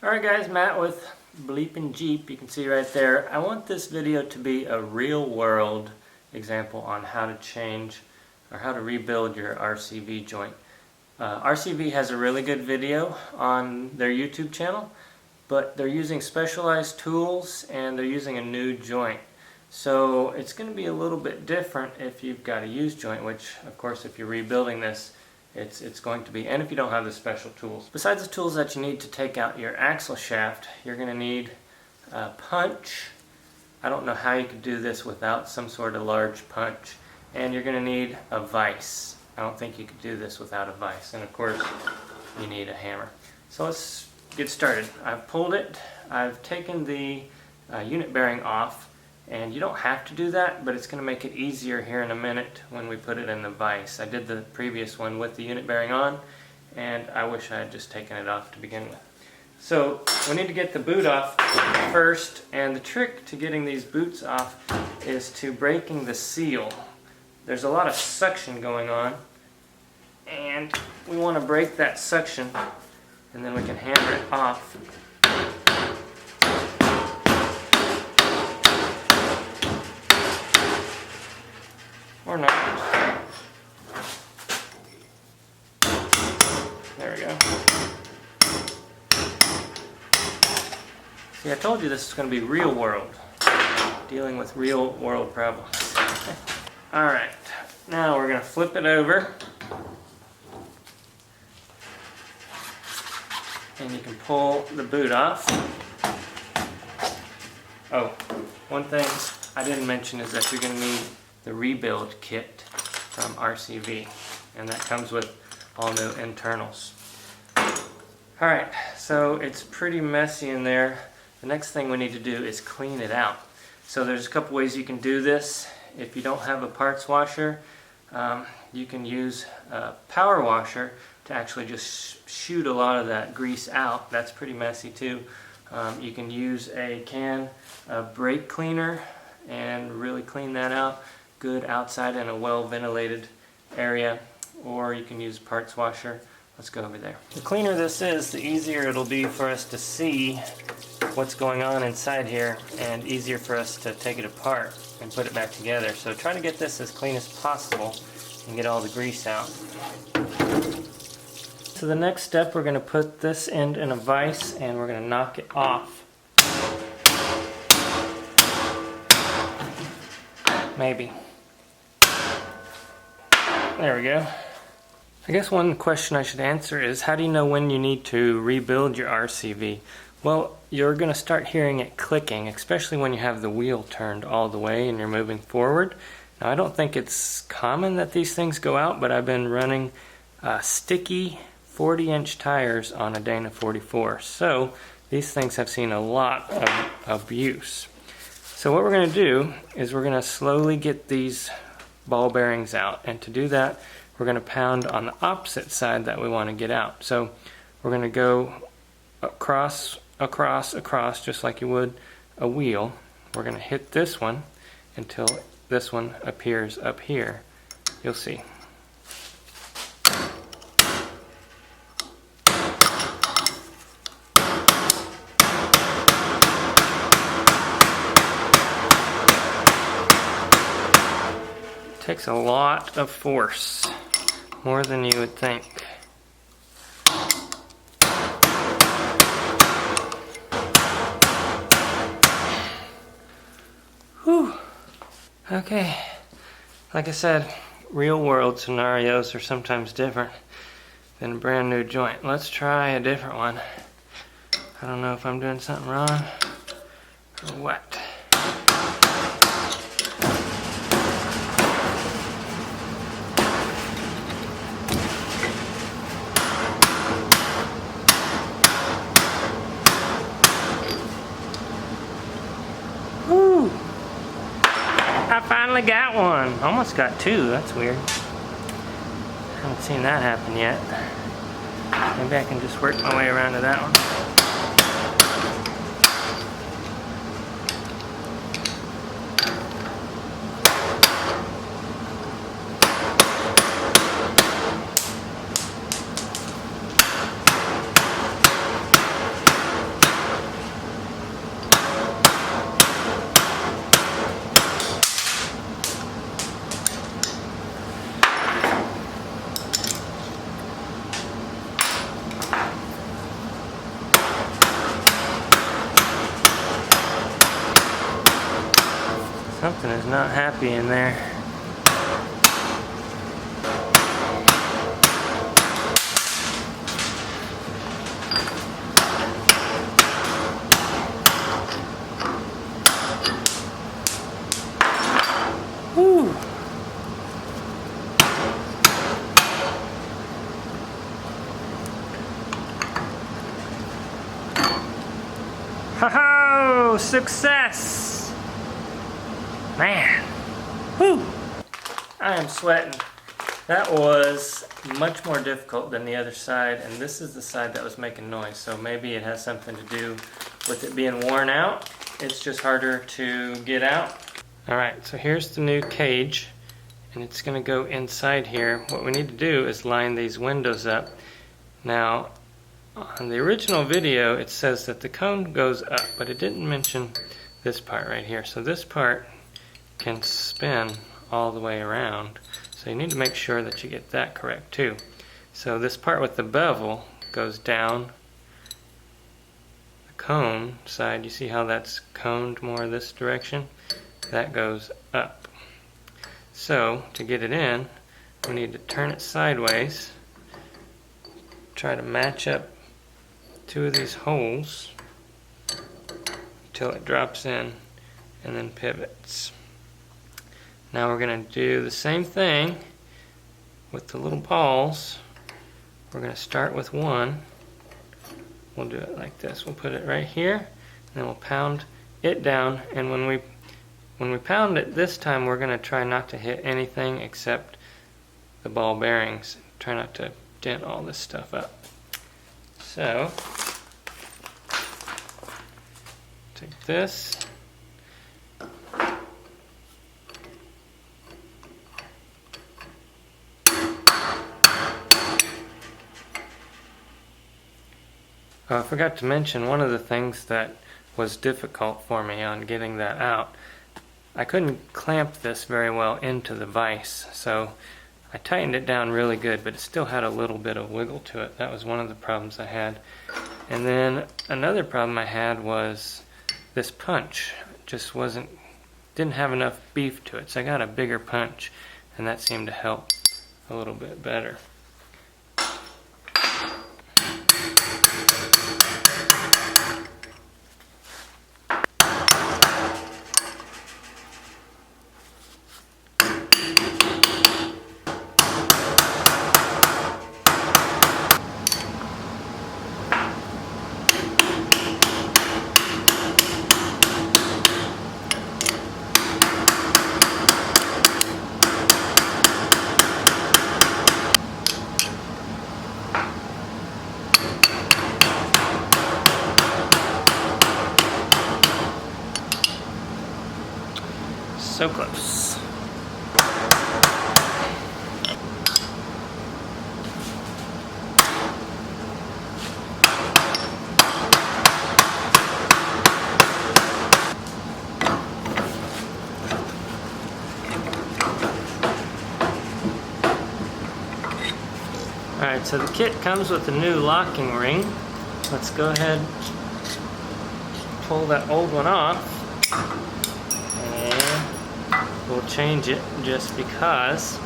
Alright guys, Matt with Bleepin' Jeep. You can see right there. I want this video to be a real world example on how to change or how to rebuild your RCV joint. RCV has a really good video on their YouTube channel, but they're using specialized tools and they're using a new joint. So it's going to be a little bit different if you've got a used joint, which of course if you're rebuilding this, it's going to be, and if you don't have the special tools. Besides the tools that you need to take out your axle shaft, you're going to need a punch. I don't know how you could do this without some sort of large punch. And you're going to need a vise. I don't think you could do this without a vise. And of course, you need a hammer. So let's get started. I've pulled it. I've taken the unit bearing off. And you don't have to do that, but it's going to make it easier here in a minute when we put it in the vise. I did the previous one with the unit bearing on, and I wish I had just taken it off to begin with. So we need to get the boot off first, and the trick to getting these boots off is to breaking the seal. There's a lot of suction going on, and we want to break that suction, and then we can hammer it off. Or not. There we go. See, I told you this is going to be real world. Dealing with real world problems. Alright, now we're going to flip it over. And you can pull the boot off. Oh, one thing I didn't mention is that you're going to need the rebuild kit from RCV, and that comes with all new internals. Alright, so it's pretty messy in there. The next thing we need to do is clean it out. So there's a couple ways you can do this. If you don't have a parts washer, you can use a power washer to actually just shoot a lot of that grease out. That's pretty messy too. You can use a can of brake cleaner and really clean that out good outside in a well ventilated area, or you can use a parts washer. Let's go over there. The cleaner this is, the easier it'll be for us to see what's going on inside here, and easier for us to take it apart and put it back together. So try to get this as clean as possible and get all the grease out. So the next step, we're going to put this end in a vise and we're going to knock it off. Maybe. There we go. I guess one question I should answer is, how do you know when you need to rebuild your RCV? Well, you're going to start hearing it clicking, especially when you have the wheel turned all the way and you're moving forward. Now, I don't think it's common that these things go out, but I've been running sticky 40-inch tires on a Dana 44. So these things have seen a lot of abuse. So what we're going to do is we're going to slowly get these ball bearings out, and to do that we're going to pound on the opposite side that we want to get out. So we're going to go across, across, across, just like you would a wheel. We're going to hit this one until this one appears up here. You'll see. Takes a lot of force, more than you would think. Whew. Okay, like I said, real world scenarios are sometimes different than a brand new joint. Let's try a different one. I don't know if I'm doing something wrong or what. I finally got one. Almost got two. That's weird. Haven't seen that happen yet. Maybe I can just work my way around to that one. Something is not happy in there. Woo! Ho-ho! Success! Man! Whew! I am sweating. That was much more difficult than the other side, and this is the side that was making noise, so maybe it has something to do with it being worn out. It's just harder to get out. Alright, so here's the new cage, and it's going to go inside here. What we need to do is line these windows up. Now, on the original video, it says that the cone goes up, but it didn't mention this part right here. So this part can spin all the way around. So you need to make sure that you get that correct too. So this part with the bevel goes down the cone side. You see how that's coned more this direction? That goes up. So to get it in, we need to turn it sideways, try to match up two of these holes until it drops in and then pivots. Now we're going to do the same thing with the little balls. We're going to start with one. We'll do it like this. We'll put it right here, and then we'll pound it down, and when we pound it this time, we're going to try not to hit anything except the ball bearings. Try not to dent all this stuff up. So, take this. I forgot to mention one of the things that was difficult for me on getting that out. I couldn't clamp this very well into the vise, so I tightened it down really good, but it still had a little bit of wiggle to it. That was one of the problems I had. And then another problem I had was this punch just didn't have enough beef to it, so I got a bigger punch, and that seemed to help a little bit better. So close. Alright, so the kit comes with a new locking ring. Let's go ahead and pull that old one off. And we'll change it just because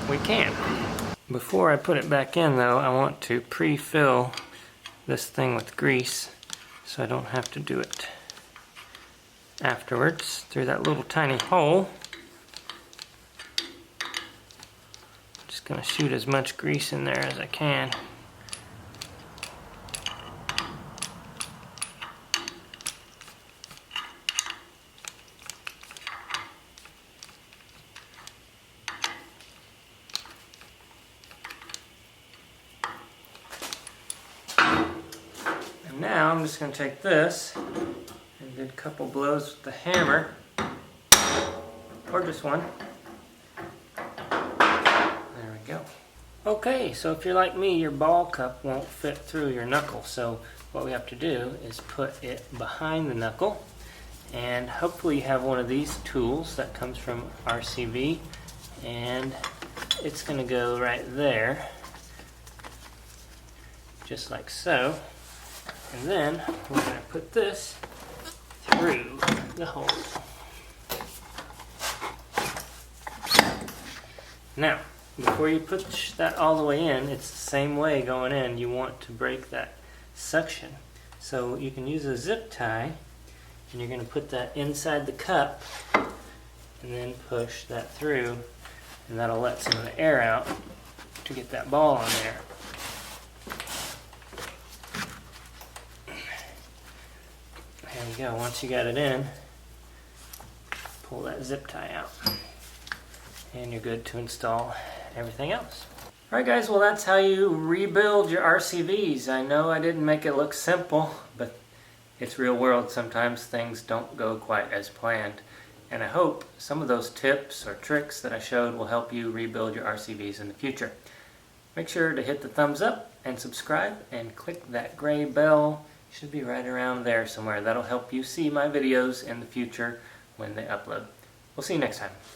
we can. Before I put it back in though, I want to pre-fill this thing with grease so I don't have to do it afterwards through that little tiny hole. Just gonna shoot as much grease in there as I can. And now I'm just gonna take this and get a couple blows with the hammer, or just one. Go. Okay, so if you're like me, your ball cup won't fit through your knuckle, so what we have to do is put it behind the knuckle, and hopefully you have one of these tools that comes from RCV, and it's going to go right there, just like so, and then we're going to put this through the hole. Now, before you push that all the way in, it's the same way going in. You want to break that suction. So you can use a zip tie, and you're going to put that inside the cup and then push that through, and that'll let some of the air out to get that ball on there. There we go. Once you got it in, pull that zip tie out, and you're good to install everything else. Alright guys, well that's how you rebuild your RCVs. I know I didn't make it look simple, but it's real world. Sometimes things don't go quite as planned. And I hope some of those tips or tricks that I showed will help you rebuild your RCVs in the future. Make sure to hit the thumbs up and subscribe and click that gray bell. It should be right around there somewhere. That'll help you see my videos in the future when they upload. We'll see you next time.